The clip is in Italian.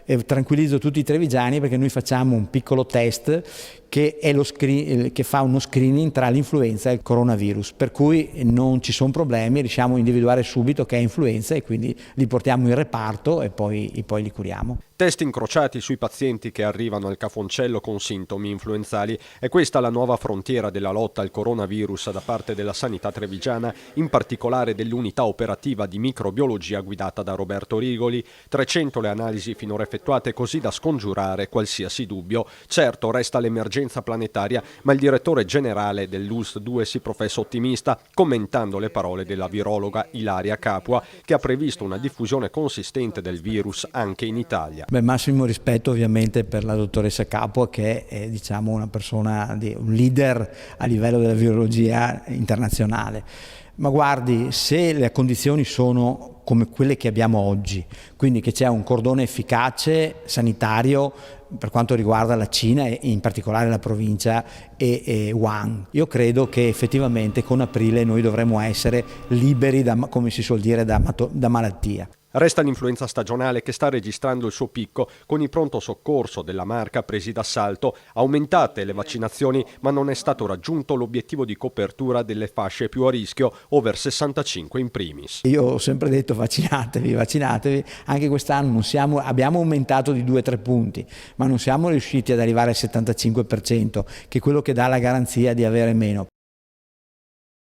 E tranquillizzo tutti i trevigiani perché noi facciamo un piccolo test che fa uno screening tra l'influenza e il coronavirus, per cui non ci sono problemi, riusciamo a individuare subito che è influenza e quindi li portiamo in reparto e poi li curiamo. Test incrociati sui pazienti che arrivano al Cafoncello con sintomi influenzali. È questa la nuova frontiera della lotta al coronavirus da parte della sanità trevigiana, in particolare dell'unità operativa di microbiologia guidata da Roberto Rigoli. 300 le analisi finora effettuate, così da scongiurare qualsiasi dubbio. Certo, resta l'emergenza planetaria, ma il direttore generale dell'ULSS 2 si professa ottimista, commentando le parole della virologa Ilaria Capua, che ha previsto una diffusione consistente del virus anche in Italia. Massimo rispetto ovviamente per la dottoressa Capua, che è una persona, un leader a livello della virologia internazionale. Ma guardi, se le condizioni sono come quelle che abbiamo oggi, quindi che c'è un cordone efficace sanitario per quanto riguarda la Cina e in particolare la provincia e Wuhan, io credo che effettivamente con aprile noi dovremo essere liberi come si suol dire, da malattia. Resta l'influenza stagionale che sta registrando il suo picco, con i pronto soccorso della Marca presi d'assalto, aumentate le vaccinazioni, ma non è stato raggiunto l'obiettivo di copertura delle fasce più a rischio, over 65 in primis. Io ho sempre detto vaccinatevi, anche quest'anno abbiamo aumentato di 2-3 punti, ma non siamo riusciti ad arrivare al 75%, che è quello che dà la garanzia di avere meno.